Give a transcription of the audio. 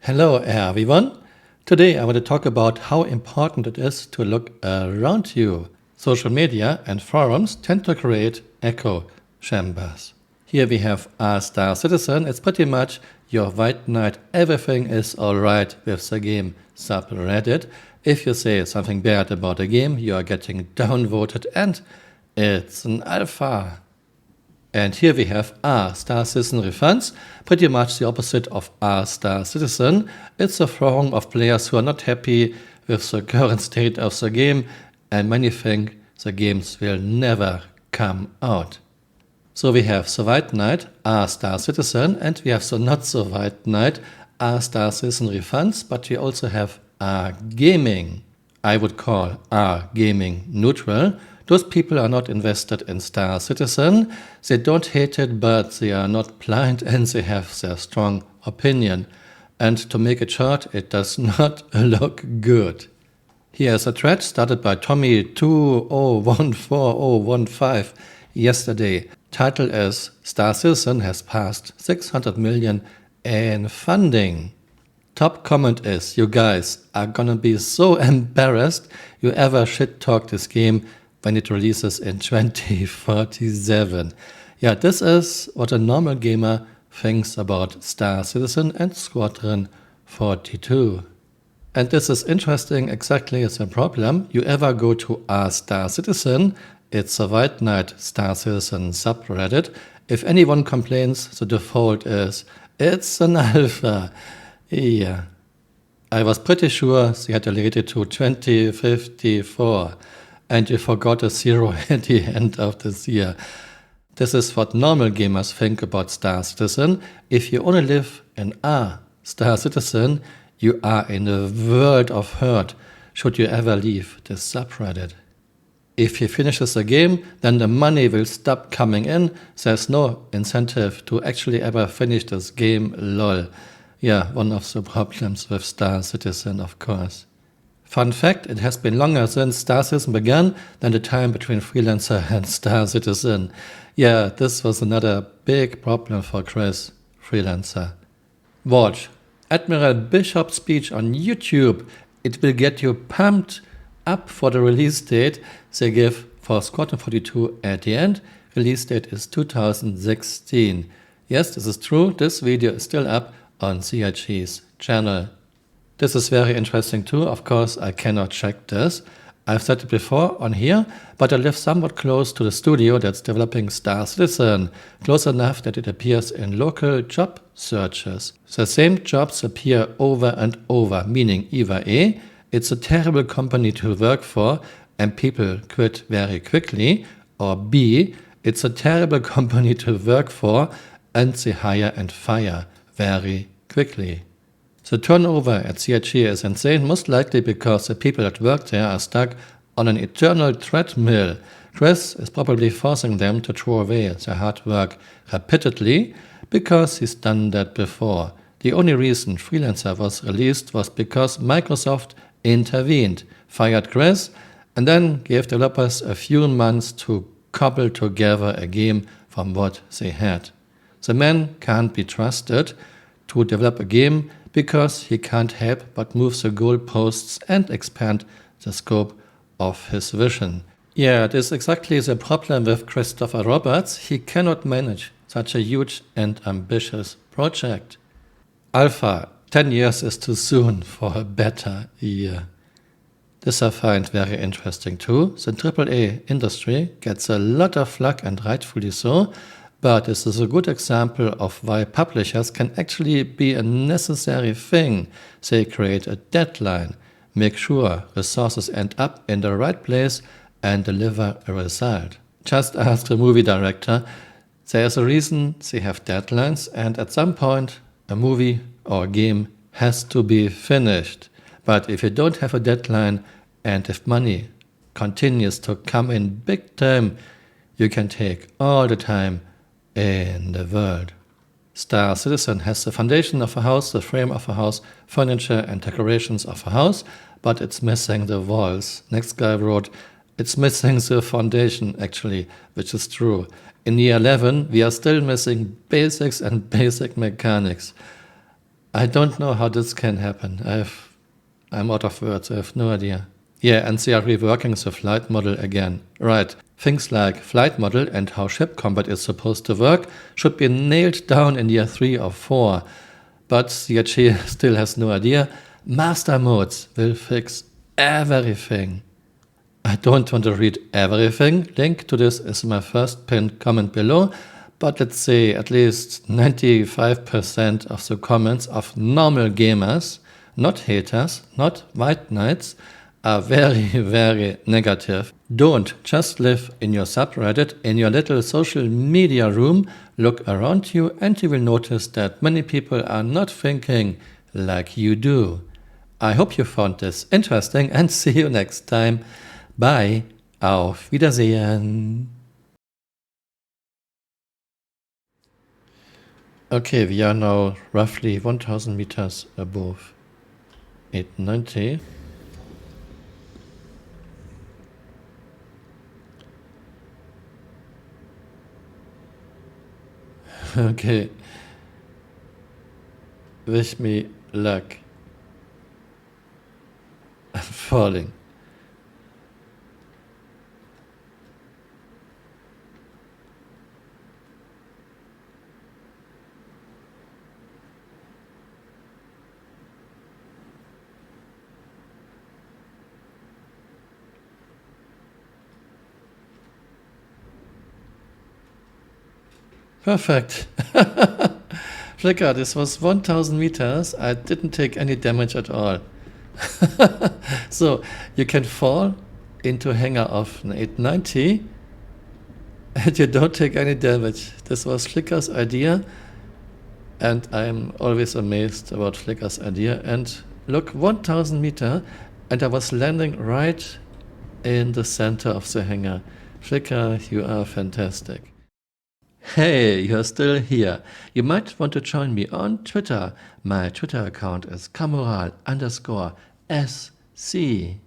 Hello everyone. Today I want to talk about how important it is to look around you. Social media and forums tend to create echo chambers. Here we have R-Star Citizen. It's pretty much your white knight. Everything is alright with the game subreddit. If you say something bad about a game, you are getting downvoted and it's an alpha. And here we have R-Star Citizen Refunds, pretty much the opposite of R-Star Citizen. It's a forum of players who are not happy with the current state of the game, and many think the games will never come out. So we have the White Knight, R-Star Citizen, and we have the not so White Knight, R-Star Citizen Refunds, but we also have R-Gaming. I would call R-Gaming neutral. Those people are not invested in Star Citizen. They don't hate it, but they are not blind and they have their strong opinion. And to make it short, it does not look good. Here's a thread started by Tommy2014015 yesterday. Title is Star Citizen has passed 600 million in funding. Top comment is, you guys are gonna be so embarrassed you ever shit talk this game when it releases in 2047. Yeah, this is what a normal gamer thinks about Star Citizen and Squadron 42. And this is interesting, exactly as a problem. You ever go to R-Star Citizen, it's a White Knight Star Citizen subreddit. If anyone complains, the default is, it's an alpha. Yeah, I was pretty sure they had related to 2054. And you forgot a zero at the end of this year. This is what normal gamers think about Star Citizen. If you only live in Star Citizen, you are in a world of hurt should you ever leave this subreddit. If he finishes the game, then the money will stop coming in. There's no incentive to actually ever finish this game, lol. Yeah, one of the problems with Star Citizen, of course. Fun fact, it has been longer since Star Citizen began than the time between Freelancer and Star Citizen. Yeah, this was another big problem for Chris, Freelancer. Watch Admiral Bishop's speech on YouTube. It will get you pumped up for the release date they give for Squadron 42 at the end. Release date is 2016. Yes, this is true. This video is still up on CIG's channel. This is very interesting too. Of course, I cannot check this. I've said it before on here, but I live somewhat close to the studio that's developing Star Citizen, close enough that it appears in local job searches. The same jobs appear over and over, meaning either A, it's a terrible company to work for and people quit very quickly, or B, it's a terrible company to work for and they hire and fire very quickly. The turnover at CIG is insane, most likely because the people that work there are stuck on an eternal treadmill. Chris is probably forcing them to throw away their hard work repeatedly because he's done that before. The only reason Freelancer was released was because Microsoft intervened, fired Chris, and then gave developers a few months to cobble together a game from what they had. The man can't be trusted to develop a game because he can't help but move the goalposts and expand the scope of his vision. Yeah, it is exactly the problem with Christopher Roberts. He cannot manage such a huge and ambitious project. Alpha, 10 years is too soon for a better year. This I find very interesting too. The AAA industry gets a lot of flack, and rightfully so. But this is a good example of why publishers can actually be a necessary thing. They create a deadline, make sure resources end up in the right place and deliver a result. Just ask the movie director. There's a reason they have deadlines, and at some point a movie or a game has to be finished. But if you don't have a deadline and if money continues to come in big time, you can take all the time in the world. Star Citizen has the foundation of a house, the frame of a house, furniture and decorations of a house, but it's missing the walls. Next guy wrote, it's missing the foundation actually, which is true. In year 11, we are still missing basics and basic mechanics. I don't know how this can happen. I'm out of words. I have no idea. Yeah, and they are reworking the flight model again. Right. Things like flight model and how ship combat is supposed to work should be nailed down in year 3 or 4. But CHG still has no idea. Master modes will fix everything. I don't want to read everything. Link to this is my first pinned comment below. But let's say at least 95% of the comments of normal gamers, not haters, not white knights, are very, very negative. Don't just live in your subreddit, in your little social media room. Look around you and you will notice that many people are not thinking like you do. I hope you found this interesting and see you next time. Bye. Auf Wiedersehen. Okay, we are now roughly 1000 meters above 890. Okay. Wish me luck. I'm falling. Perfect. Flicker, this was 1000 meters. I didn't take any damage at all. So you can fall into a hangar of an 890 and you don't take any damage. This was Flicker's idea and I'm always amazed about Flicker's idea. And look, 1000 meter and I was landing right in the center of the hangar. Flicker, you are fantastic. Hey, you're still here. You might want to join me on Twitter. My Twitter account is Camural_SC.